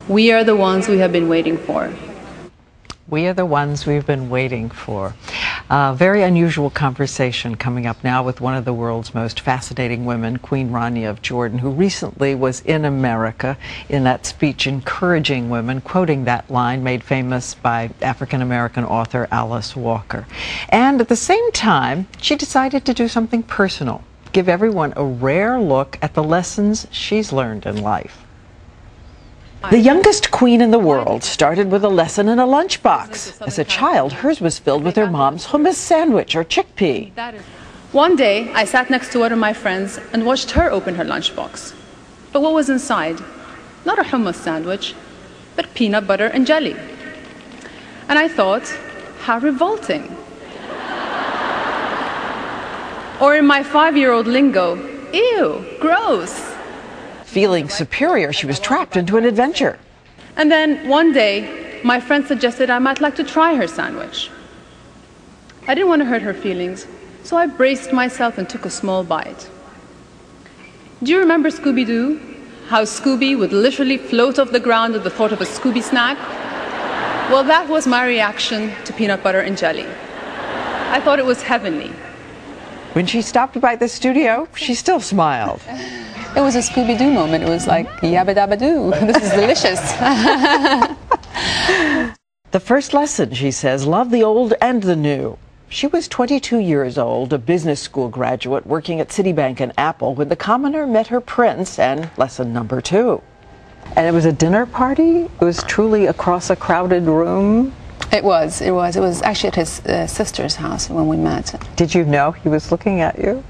We are the ones we have been waiting for. We are the ones we've been waiting for. Very unusual conversation coming up now with one of the world's most fascinating women, Queen Rania of Jordan, who recently was in America in that speech encouraging women, quoting that line made famous by African-American author Alice Walker. And at the same time, she decided to do something personal, give everyone a rare look at the lessons she's learned in life. The youngest queen in the world started with a lesson in a lunchbox. As a child, hers was filled with her mom's hummus sandwich or chickpea. One day, I sat next to one of my friends and watched her open her lunchbox. But what was inside? Not a hummus sandwich, but peanut butter and jelly. And I thought, how revolting. Or in my 5-year-old lingo, ew, gross. Feeling superior, she was trapped into an adventure. And then one day, my friend suggested I might like to try her sandwich. I didn't want to hurt her feelings, so I braced myself and took a small bite. Do you remember Scooby-Doo? How Scooby would literally float off the ground at the thought of a Scooby snack? Well, that was my reaction to peanut butter and jelly. I thought it was heavenly. When she stopped by the studio, she still smiled. It was a Scooby-Doo moment. It was like, yabba dabba doo, this is delicious. The first lesson, she says, love the old and the new. She was 22 years old, a business school graduate working at Citibank and Apple, when the commoner met her prince, and lesson number 2. And it was a dinner party? It was truly across a crowded room? It was actually at his sister's house when we met. Did you know he was looking at you?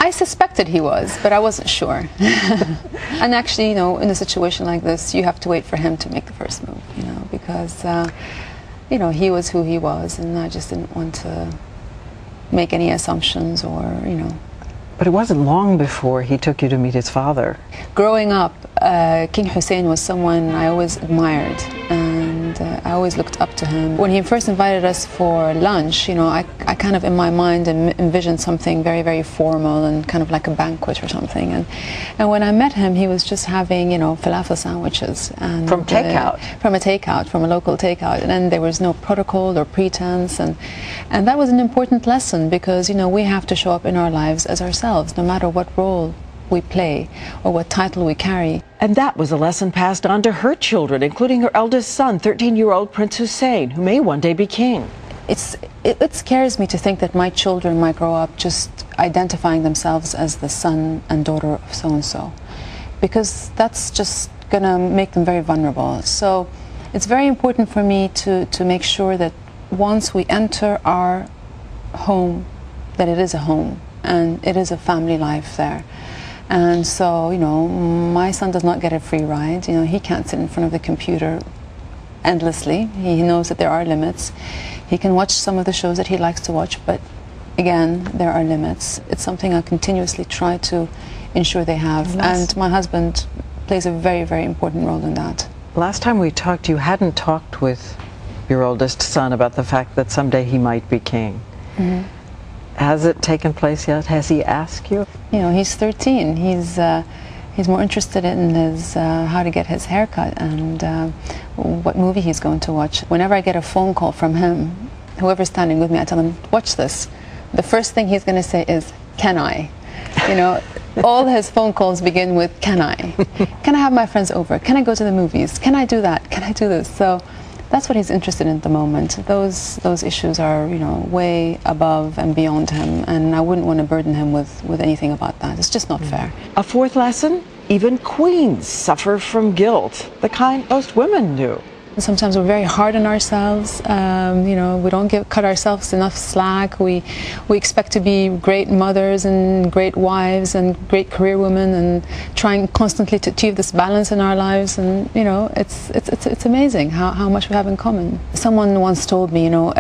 I suspected he was, but I wasn't sure. And actually, you know, in a situation like this, you have to wait for him to make the first move, you know, because, you know, he was who he was, and I just didn't want to make any assumptions or, you know. But it wasn't long before he took you to meet his father. Growing up, King Hussein was someone I always admired, and I always looked up to him. When he first invited us for lunch, you know, I kind of in my mind envisioned something very, very formal and kind of like a banquet or something. And when I met him, he was just having, you know, falafel sandwiches. And, from takeout? From a local takeout. And then there was no protocol or pretense. And that was an important lesson because, you know, we have to show up in our lives as ourselves, no matter what role we play or what title we carry. And that was a lesson passed on to her children, including her eldest son, 13-year-old Prince Hussein, who may one day be king. It scares me to think that my children might grow up just identifying themselves as the son and daughter of so-and-so, because that's just going to make them very vulnerable. So it's very important for me to make sure that once we enter our home, that it is a home and it is a family life there. And so, you know, my son does not get a free ride. You know, he can't sit in front of the computer endlessly. He knows that there are limits. He can watch some of the shows that he likes to watch, but again, there are limits. It's something I continuously try to ensure they have. And my husband plays a very, very important role in that. Last time we talked, you hadn't talked with your oldest son about the fact that someday he might be king. Mm-hmm. Has it taken place yet? Has he asked you? You know, he's 13. He's more interested in his how to get his hair cut and what movie he's going to watch. Whenever I get a phone call from him, whoever's standing with me, I tell him, watch this. The first thing he's going to say is, can I? You know, all his phone calls begin with, can I? Can I have my friends over? Can I go to the movies? Can I do that? Can I do this? So that's what he's interested in at the moment. Those issues are, you know, way above and beyond him, and I wouldn't want to burden him with anything about that. It's just not fair. A fourth lesson? Even queens suffer from guilt, the kind most women do. Sometimes we're very hard on ourselves. You know, we don't cut ourselves enough slack. We expect to be great mothers and great wives and great career women, and trying constantly to achieve this balance in our lives. And you know, it's amazing how much we have in common. Someone once told me, you know,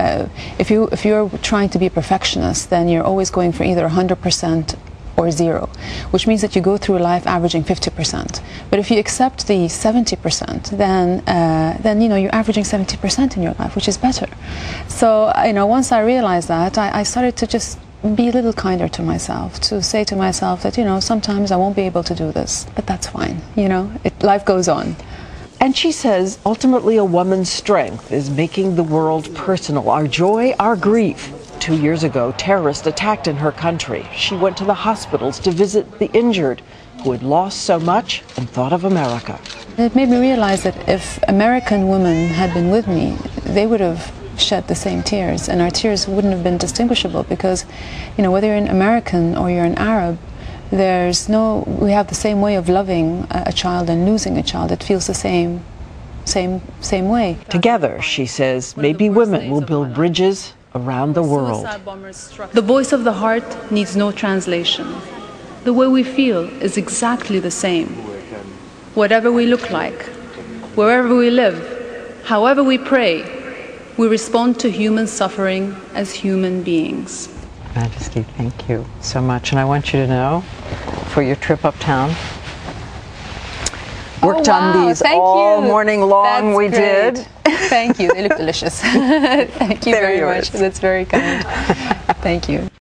if you're trying to be a perfectionist, then you're always going for either 100% or 0, which means that you go through life averaging 50%. But if you accept the 70%, then you know, you're averaging 70% in your life, which is better. So you know, once I realized that, I started to just be a little kinder to myself, to say to myself that, you know, sometimes I won't be able to do this, but that's fine. You know, life goes on. And she says, ultimately, a woman's strength is making the world personal. Our joy, our grief. 2 years ago, terrorists attacked in her country. She went to the hospitals to visit the injured who had lost so much and thought of America. It made me realize that if American women had been with me, they would have shed the same tears, and our tears wouldn't have been distinguishable because, you know, whether you're an American or you're an Arab, we have the same way of loving a child and losing a child. It feels the same way. Together, she says, maybe women will build bridges around the world. The voice of the heart needs no translation. The way we feel is exactly the same. Whatever we look like, wherever we live, however we pray, we respond to human suffering as human beings. Majesty, thank you so much. And I want you to know, for your trip uptown, worked on these all morning long. We did. Thank you. They look delicious. Thank you very much. That's very kind. Thank you.